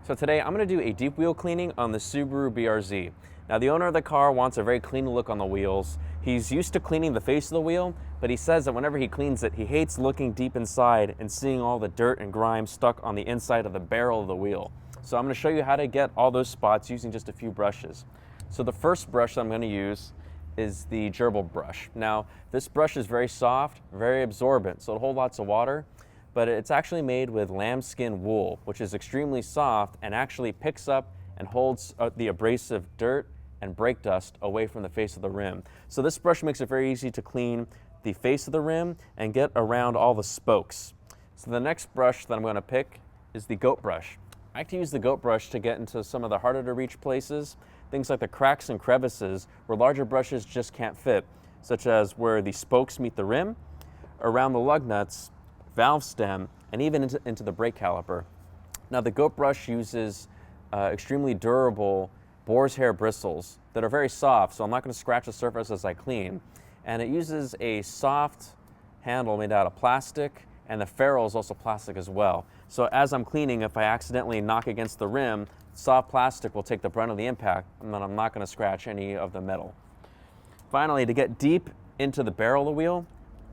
So today I'm going to do a deep wheel cleaning on the Subaru BRZ. Now the owner of the car wants a very clean look on the wheels. He's used to cleaning the face of the wheel, but he says that whenever he cleans it, he hates looking deep inside and seeing all the dirt and grime stuck on the inside of the barrel of the wheel. So I'm going to show you how to get all those spots using just a few brushes. So the first brush that I'm going to use is the Gerbil Brush. Now this brush is very soft, very absorbent, so it'll hold lots of water, but it's actually made with lambskin wool, which is extremely soft and actually picks up and holds the abrasive dirt and brake dust away from the face of the rim. So this brush makes it very easy to clean the face of the rim and get around all the spokes. So the next brush that I'm going to pick is the goat brush. I like to use the goat brush to get into some of the harder to reach places, things like the cracks and crevices where larger brushes just can't fit, such as where the spokes meet the rim, around the lug nuts, valve stem, and even into the brake caliper. Now the goat brush uses extremely durable boar's hair bristles that are very soft, so I'm not going to scratch the surface as I clean. And it uses a soft handle made out of plastic, and the ferrule is also plastic as well. So as I'm cleaning, if I accidentally knock against the rim, soft plastic will take the brunt of the impact, and then I'm not going to scratch any of the metal. Finally, to get deep into the barrel of the wheel,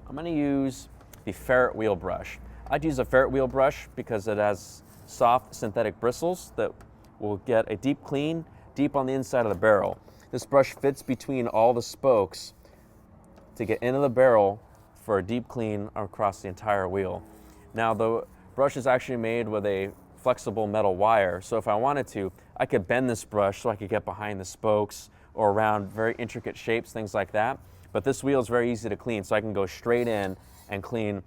I'm going to use the Ferret Wheel Brush. I'd use a Ferret Wheel Brush because it has soft synthetic bristles that will get a deep clean deep on the inside of the barrel. This brush fits between all the spokes to get into the barrel for a deep clean across the entire wheel. Now the brush is actually made with a flexible metal wire, so if I wanted to, I could bend this brush so I could get behind the spokes or around very intricate shapes, things like that. But this wheel is very easy to clean, so I can go straight in and clean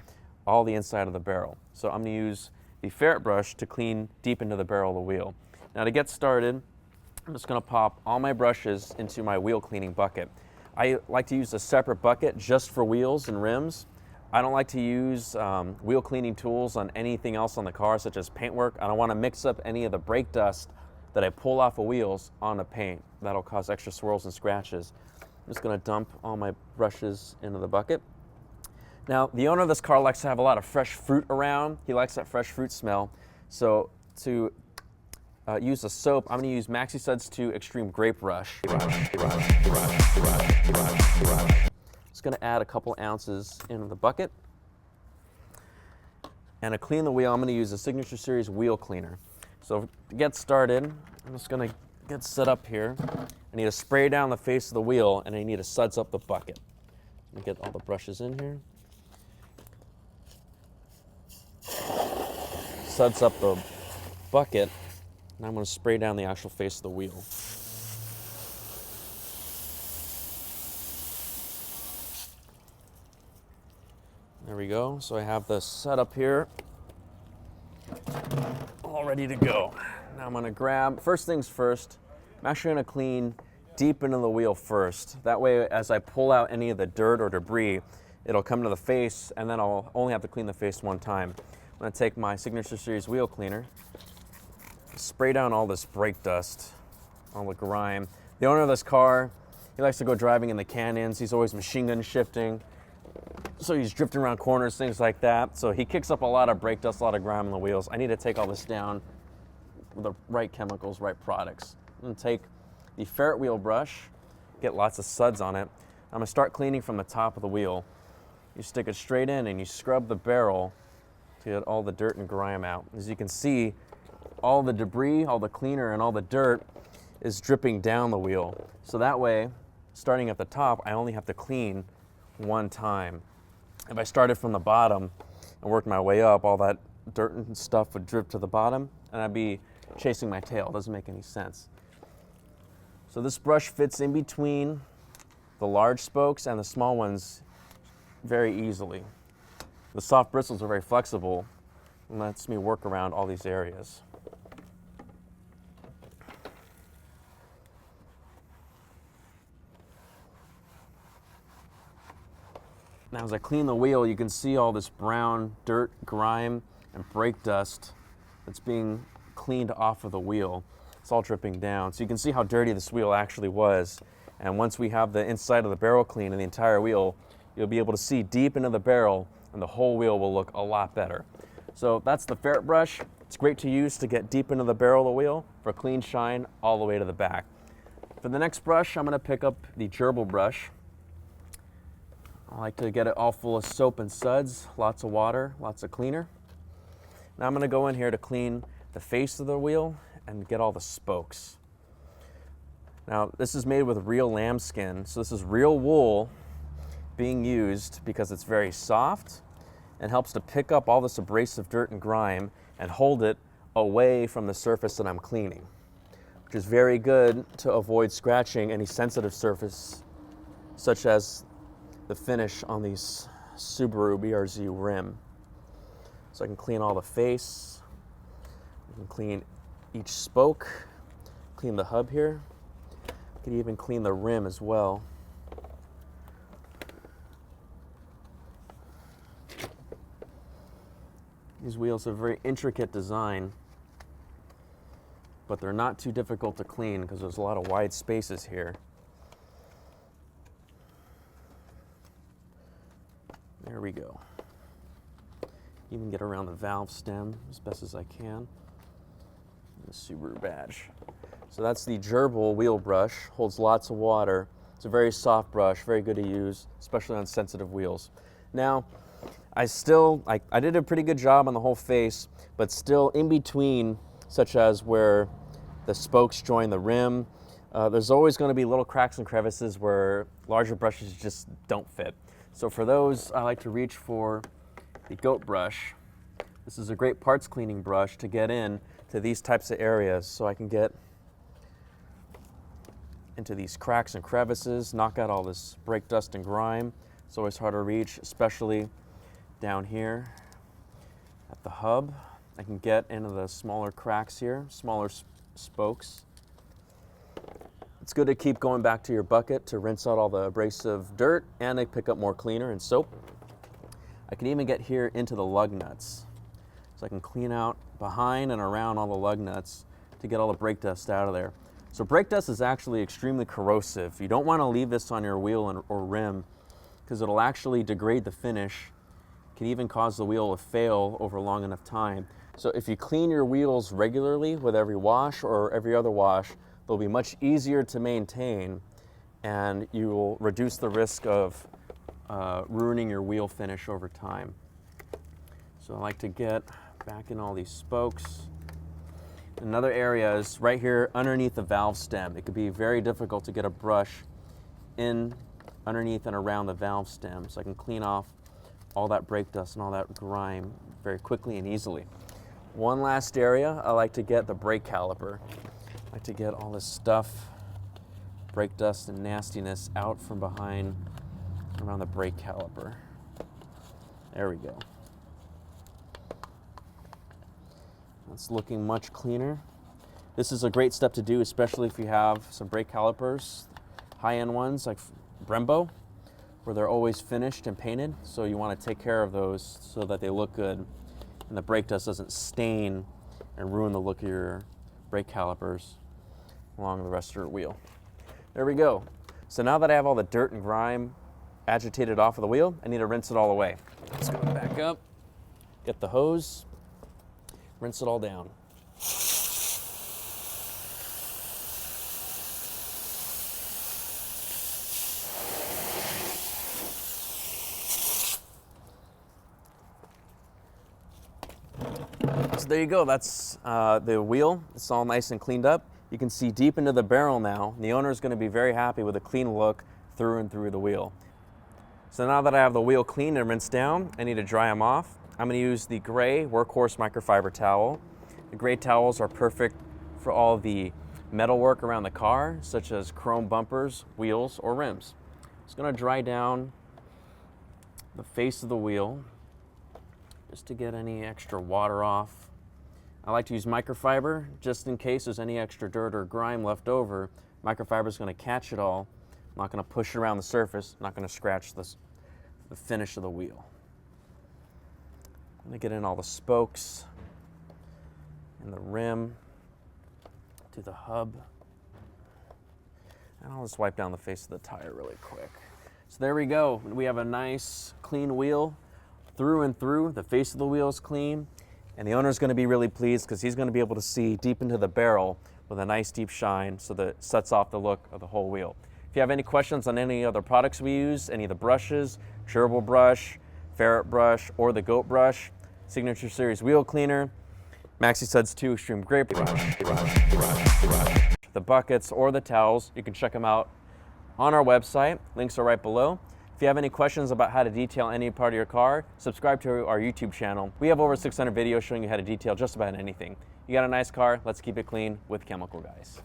all the inside of the barrel. So I'm going to use the ferret brush to clean deep into the barrel of the wheel. Now to get started, I'm just going to pop all my brushes into my wheel cleaning bucket. I like to use a separate bucket just for wheels and rims. I don't like to use wheel cleaning tools on anything else on the car, such as paintwork. I don't want to mix up any of the brake dust that I pull off of wheels onto paint. That'll cause extra swirls and scratches. I'm just going to dump all my brushes into the bucket. Now, the owner of this car likes to have a lot of fresh fruit around. He likes that fresh fruit smell. So to use a soap, I'm going to use Maxi Suds 2 Extreme Grape Rush. Just going to add a couple ounces into the bucket. And to clean the wheel, I'm going to use a Signature Series wheel cleaner. So to get started, I'm just going to get set up here. I need to spray down the face of the wheel, and I need to suds up the bucket. Let me get all the brushes in here. Suds up the bucket. And I'm going to spray down the actual face of the wheel. There we go. So I have the setup here all ready to go. Now I'm going to grab, first things first, I'm actually going to clean deep into the wheel first. That way, as I pull out any of the dirt or debris, it'll come to the face, and then I'll only have to clean the face one time. I'm going to take my Signature Series wheel cleaner, spray down all this brake dust, all the grime. The owner of this car, he likes to go driving in the canyons. He's always machine gun shifting, so he's drifting around corners, things like that. So he kicks up a lot of brake dust, a lot of grime on the wheels. I need to take all this down with the right chemicals, right products. I'm going to take the Ferret Wheel Brush, get lots of suds on it. I'm going to start cleaning from the top of the wheel. You stick it straight in and you scrub the barrel to get all the dirt and grime out. As you can see, all the debris, all the cleaner, and all the dirt is dripping down the wheel. So that way, starting at the top, I only have to clean one time. If I started from the bottom and worked my way up, all that dirt and stuff would drip to the bottom, and I'd be chasing my tail. It doesn't make any sense. So this brush fits in between the large spokes and the small ones very easily. The soft bristles are very flexible and lets me work around all these areas. Now as I clean the wheel, you can see all this brown dirt, grime, and brake dust that's being cleaned off of the wheel. It's all dripping down. So you can see how dirty this wheel actually was. And once we have the inside of the barrel clean and the entire wheel, you'll be able to see deep into the barrel, and the whole wheel will look a lot better. So that's the ferret brush. It's great to use to get deep into the barrel of the wheel for clean shine all the way to the back. For the next brush, I'm going to pick up the Gerbil Brush. I like to get it all full of soap and suds, lots of water, lots of cleaner. Now I'm going to go in here to clean the face of the wheel and get all the spokes. Now this is made with real lambskin, so this is real wool being used because it's very soft and helps to pick up all this abrasive dirt and grime and hold it away from the surface that I'm cleaning, which is very good to avoid scratching any sensitive surface, such as the finish on these Subaru BRZ rim. So I can clean all the face, I can clean each spoke, clean the hub here, I can even clean the rim as well. These wheels have a very intricate design, but they're not too difficult to clean because there's a lot of wide spaces here. There we go. Even get around the valve stem as best as I can. The Subaru badge. So that's the Gerbil Wheel Brush. Holds lots of water. It's a very soft brush, very good to use, especially on sensitive wheels. Now, I did a pretty good job on the whole face, but still in between, such as where the spokes join the rim, there's always going to be little cracks and crevices where larger brushes just don't fit. So for those, I like to reach for the goat brush. This is a great parts cleaning brush to get in to these types of areas, so I can get into these cracks and crevices, knock out all this brake dust and grime. It's always hard to reach, especially down here at the hub. I can get into the smaller cracks here, smaller spokes. It's good to keep going back to your bucket to rinse out all the abrasive dirt and to pick up more cleaner and soap. I can even get here into the lug nuts. So I can clean out behind and around all the lug nuts to get all the brake dust out of there. So brake dust is actually extremely corrosive. You don't want to leave this on your wheel or rim because it'll actually degrade the finish. Can even cause the wheel to fail over a long enough time. So if you clean your wheels regularly with every wash or every other wash, they'll be much easier to maintain and you will reduce the risk of ruining your wheel finish over time. So I like to get back in all these spokes. Another area is right here underneath the valve stem. It could be very difficult to get a brush in underneath and around the valve stem, so I can clean off all that brake dust and all that grime very quickly and easily. One last area, I like to get the brake caliper. I like to get all this stuff, brake dust and nastiness out from behind around the brake caliper. There we go. It's looking much cleaner. This is a great step to do, especially if you have some brake calipers, high-end ones like Brembo, where they're always finished and painted, so you want to take care of those so that they look good and the brake dust doesn't stain and ruin the look of your brake calipers along the rest of your wheel. There we go. So now that I have all the dirt and grime agitated off of the wheel, I need to rinse it all away. Let's go back up, get the hose, rinse it all down. So there you go, that's the wheel. It's all nice and cleaned up. You can see deep into the barrel now. The owner is going to be very happy with a clean look through and through the wheel. So now that I have the wheel cleaned and rinsed down, I need to dry them off. I'm going to use the gray Workhorse microfiber towel. The gray towels are perfect for all the metal work around the car, such as chrome bumpers, wheels, or rims. It's going to dry down the face of the wheel just to get any extra water off. I like to use microfiber just in case there's any extra dirt or grime left over. Microfiber is going to catch it all. I'm not going to push it around the surface, not going to scratch the finish of the wheel. I'm going to get in all the spokes and the rim to the hub. And I'll just wipe down the face of the tire really quick. So there we go. We have a nice clean wheel through and through. The face of the wheel is clean And the owner's going to be really pleased because he's going to be able to see deep into the barrel with a nice deep shine, so that it sets off the look of the whole wheel. If you have any questions on any other products we use, any of the brushes, Gerbil Brush, Ferret Brush, or the Goat Brush, Signature Series Wheel Cleaner, Maxi Suds 2 Extreme Grape Brush, the buckets, or the towels, you can check them out on our website. Links are right below. If you have any questions about how to detail any part of your car, subscribe to our YouTube channel. We have over 600 videos showing you how to detail just about anything. You got a nice car, let's keep it clean with Chemical Guys.